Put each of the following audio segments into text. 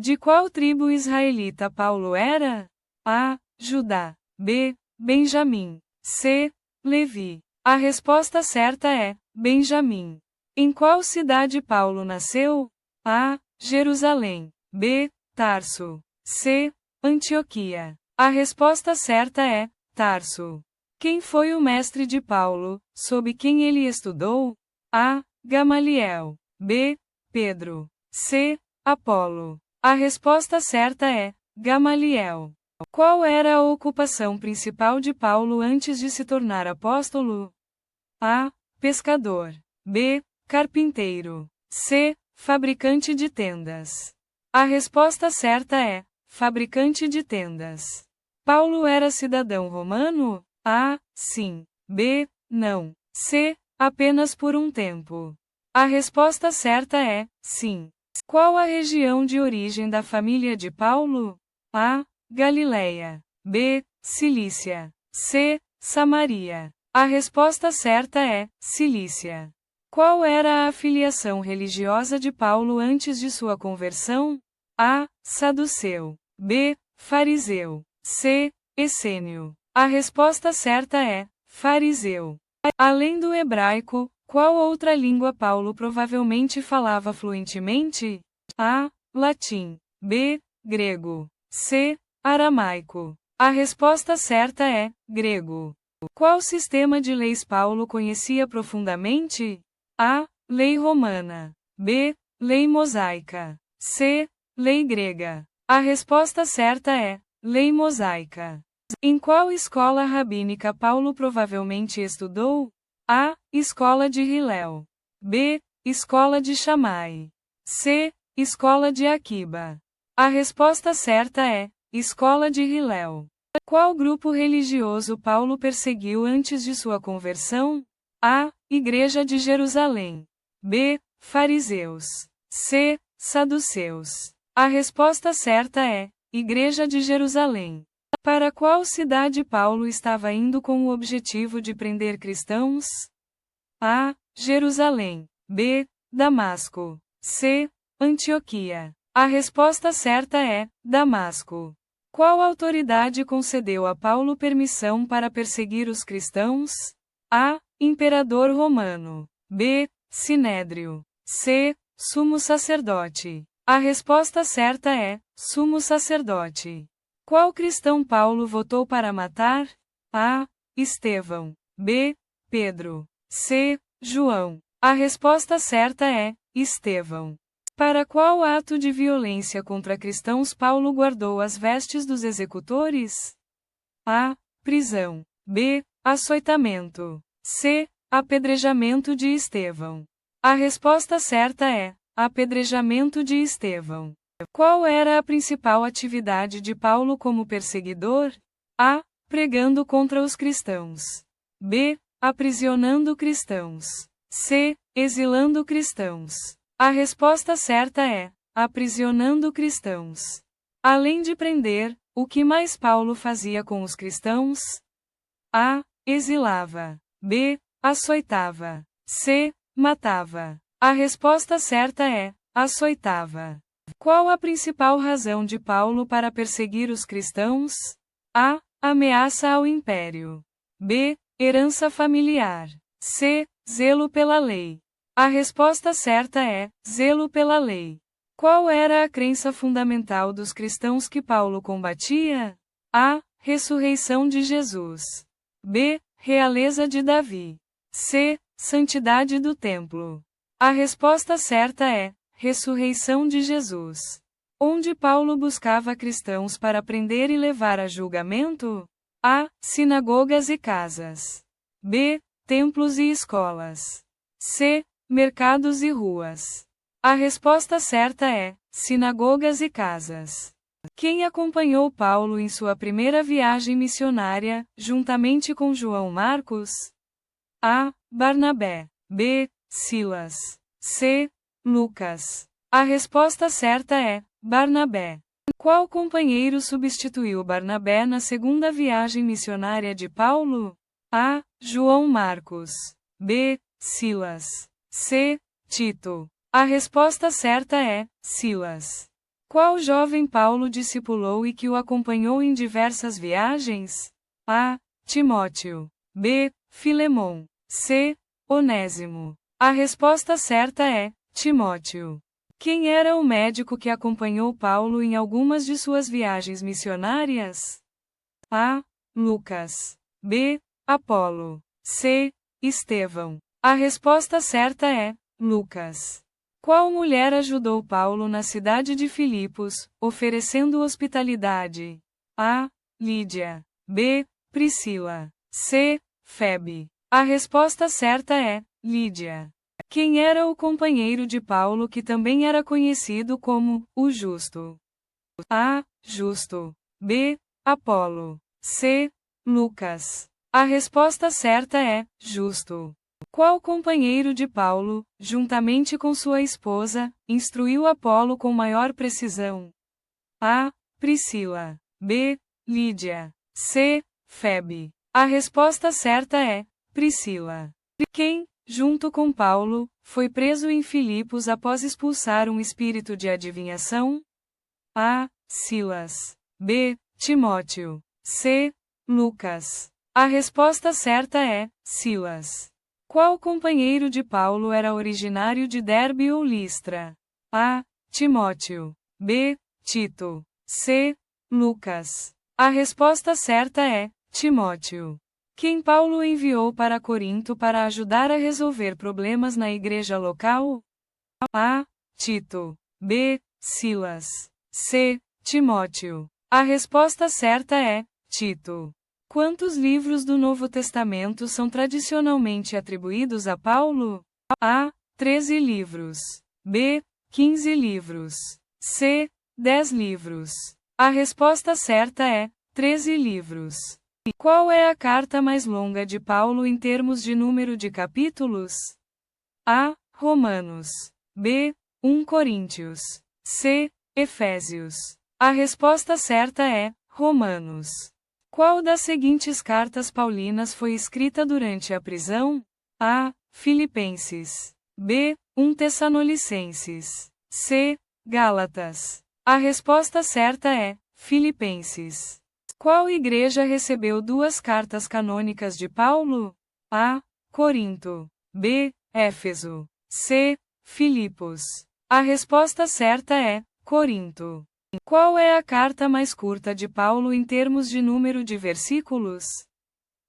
De qual tribo israelita Paulo era? A. Judá. B. Benjamim. C. Levi. A resposta certa é Benjamim. Em qual cidade Paulo nasceu? A. Jerusalém. B. Tarso. C. Antioquia. A resposta certa é Tarso. Quem foi o mestre de Paulo, sob quem ele estudou? A. Gamaliel. B. Pedro. C. Apolo. A resposta certa é Gamaliel. Qual era a ocupação principal de Paulo antes de se tornar apóstolo? A. Pescador. B. Carpinteiro. C. Fabricante de tendas. A resposta certa é fabricante de tendas. Paulo era cidadão romano? A. Sim. B. Não. C. Apenas por um tempo. A resposta certa é sim. Qual a região de origem da família de Paulo? A. Galileia. B. Cilícia. C. Samaria. A resposta certa é Cilícia. Qual era a filiação religiosa de Paulo antes de sua conversão? A. Saduceu. B. Fariseu. C. Essênio. A resposta certa é fariseu. Além do hebraico, qual outra língua Paulo provavelmente falava fluentemente? A. Latim. B. Grego. C. Aramaico. A resposta certa é grego. Qual sistema de leis Paulo conhecia profundamente? A. Lei romana. B. Lei mosaica. C. Lei grega. A resposta certa é lei mosaica. Em qual escola rabínica Paulo provavelmente estudou? A. Escola de Hilel. B. Escola de Shammai. C. Escola de Aquiba. A resposta certa é Escola de Hilel. Qual grupo religioso Paulo perseguiu antes de sua conversão? A. Igreja de Jerusalém. B. Fariseus. C. Saduceus. A resposta certa é Igreja de Jerusalém. Para qual cidade Paulo estava indo com o objetivo de prender cristãos? A. Jerusalém. B. Damasco. C. Antioquia. A resposta certa é Damasco. Qual autoridade concedeu a Paulo permissão para perseguir os cristãos? A. Imperador romano. B. Sinédrio. C. Sumo sacerdote. A resposta certa é sumo sacerdote. Qual cristão Paulo votou para matar? A. Estevão. B. Pedro. C. João. A resposta certa é Estevão. Para qual ato de violência contra cristãos Paulo guardou as vestes dos executores? A. Prisão. B. Açoitamento. C. Apedrejamento de Estevão. A resposta certa é apedrejamento de Estevão. Qual era a principal atividade de Paulo como perseguidor? A. Pregando contra os cristãos. B. Aprisionando cristãos. C. Exilando cristãos. A resposta certa é aprisionando cristãos. Além de prender, o que mais Paulo fazia com os cristãos? A. Exilava. B. Açoitava. C. Matava. A resposta certa é açoitava. Qual a principal razão de Paulo para perseguir os cristãos? A. Ameaça ao império. B. Herança familiar. C. Zelo pela lei. A resposta certa é zelo pela lei. Qual era a crença fundamental dos cristãos que Paulo combatia? A. Ressurreição de Jesus. B. Realeza de Davi. C. Santidade do templo. A resposta certa é ressurreição de Jesus. Onde Paulo buscava cristãos para prender e levar a julgamento? A. Sinagogas e casas. B. Templos e escolas. C. Mercados e ruas. A resposta certa é sinagogas e casas. Quem acompanhou Paulo em sua primeira viagem missionária, juntamente com João Marcos? A. Barnabé. B. Silas. C. Lucas. A resposta certa é Barnabé. Qual companheiro substituiu Barnabé na segunda viagem missionária de Paulo? A. João Marcos. B. Silas. C. Tito. A resposta certa é Silas. Qual jovem Paulo discipulou e que o acompanhou em diversas viagens? A. Timóteo. B. Filemon. C. Onésimo. A resposta certa é Timóteo. Quem era o médico que acompanhou Paulo em algumas de suas viagens missionárias? A. Lucas. B. Apolo. C. Estevão. A resposta certa é Lucas. Qual mulher ajudou Paulo na cidade de Filipos, oferecendo hospitalidade? A. Lídia. B. Priscila. C. Febe. A resposta certa é Lídia. Quem era o companheiro de Paulo que também era conhecido como o Justo? A. Justo. B. Apolo. C. Lucas. A resposta certa é Justo. Qual companheiro de Paulo, juntamente com sua esposa, instruiu Apolo com maior precisão? A. Priscila. B. Lídia. C. Febe. A resposta certa é Priscila. Quem, junto com Paulo, foi preso em Filipos após expulsar um espírito de adivinhação? A. Silas. B. Timóteo. C. Lucas. A resposta certa é Silas. Qual companheiro de Paulo era originário de Derbe ou Listra? A. Timóteo. B. Tito. C. Lucas. A resposta certa é Timóteo. Quem Paulo enviou para Corinto para ajudar a resolver problemas na igreja local? A. Tito. B. Silas. C. Timóteo. A resposta certa é Tito. Quantos livros do Novo Testamento são tradicionalmente atribuídos a Paulo? A. 13 livros. B. 15 livros. C. 10 livros. A resposta certa é 13 livros. Qual é a carta mais longa de Paulo em termos de número de capítulos? A. Romanos. B. 1 Coríntios. C. Efésios. A resposta certa é Romanos. Qual das seguintes cartas paulinas foi escrita durante a prisão? A. Filipenses. B. 1 Tessalonicenses. C. Gálatas. A resposta certa é Filipenses. Qual igreja recebeu duas cartas canônicas de Paulo? A. Corinto. B. Éfeso. C. Filipos. A resposta certa é Corinto. Qual é a carta mais curta de Paulo em termos de número de versículos?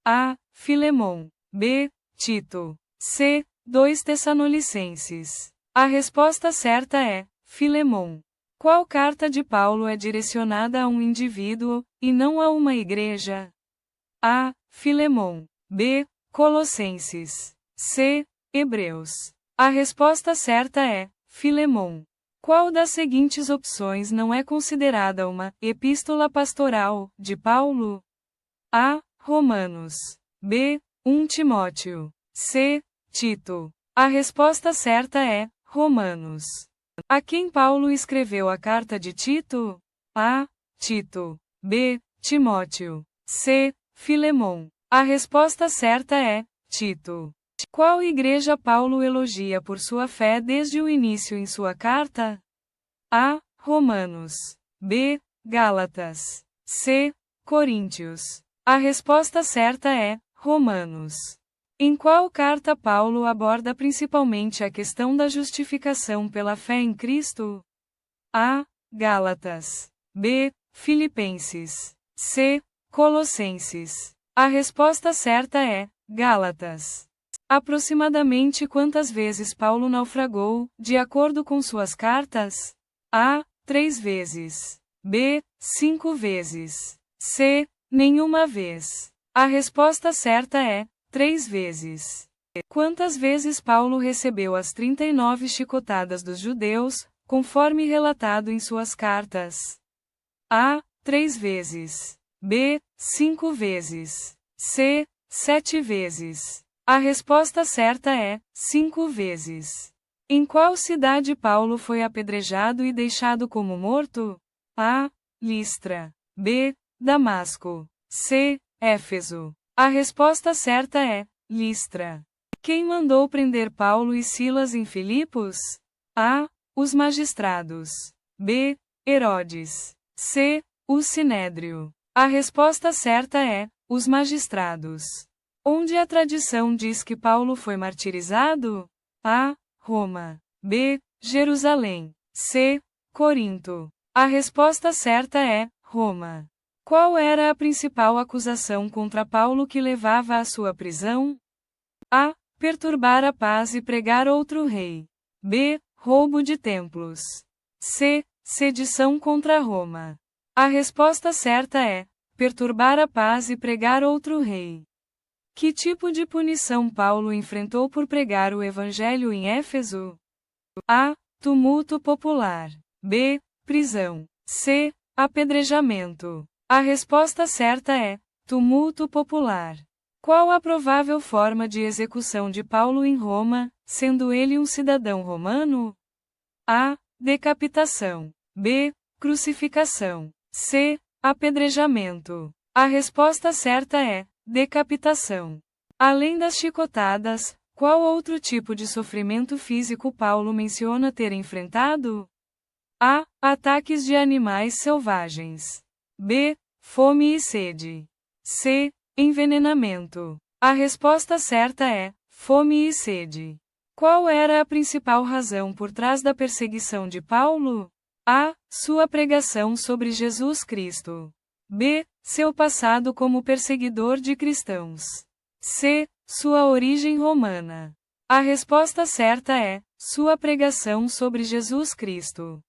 A. Filemon. B. Tito. C. 2 Tessalonicenses. A resposta certa é Filemon. Qual carta de Paulo é direcionada a um indivíduo, e não a uma igreja? A. Filemon. B. Colossenses. C. Hebreus. A resposta certa é Filemon. Qual das seguintes opções não é considerada uma epístola pastoral de Paulo? A. Romanos. B. 1 Timóteo. C. Tito. A resposta certa é Romanos. A quem Paulo escreveu a carta de Tito? A. Tito. B. Timóteo. C. Filemon. A resposta certa é Tito. Qual igreja Paulo elogia por sua fé desde o início em sua carta? A. Romanos. B. Gálatas. C. Coríntios. A resposta certa é Romanos. Em qual carta Paulo aborda principalmente a questão da justificação pela fé em Cristo? A. Gálatas. B. Filipenses. C. Colossenses. A resposta certa é Gálatas. Aproximadamente quantas vezes Paulo naufragou, de acordo com suas cartas? A. 3 vezes. B. 5 vezes. C. Nenhuma vez. A resposta certa é 3 vezes. Quantas vezes Paulo recebeu as 39 chicotadas dos judeus, conforme relatado em suas cartas? A. 3 vezes. B. 5 vezes. C. 7 vezes. A resposta certa é 5 vezes. Em qual cidade Paulo foi apedrejado e deixado como morto? A. Listra. B. Damasco. C. Éfeso. A resposta certa é Listra. Quem mandou prender Paulo e Silas em Filipos? A. Os magistrados. B. Herodes. C. O Sinédrio. A resposta certa é: os magistrados. Onde a tradição diz que Paulo foi martirizado? A. Roma. B. Jerusalém. C. Corinto. A resposta certa é: Roma. Qual era a principal acusação contra Paulo que levava à sua prisão? A. Perturbar a paz e pregar outro rei. B. Roubo de templos. C. Sedição contra Roma. A resposta certa é: perturbar a paz e pregar outro rei. Que tipo de punição Paulo enfrentou por pregar o evangelho em Éfeso? A. Tumulto popular. B. Prisão. C. Apedrejamento. A resposta certa é: tumulto popular. Qual a provável forma de execução de Paulo em Roma, sendo ele um cidadão romano? A. Decapitação. B. Crucificação. C. Apedrejamento. A resposta certa é: decapitação. Além das chicotadas, qual outro tipo de sofrimento físico Paulo menciona ter enfrentado? A. Ataques de animais selvagens. B. Fome e sede. C. Envenenamento. A resposta certa é: fome e sede. Qual era a principal razão por trás da perseguição de Paulo? A. Sua pregação sobre Jesus Cristo. B. Seu passado como perseguidor de cristãos. C. Sua origem romana. A resposta certa é: sua pregação sobre Jesus Cristo.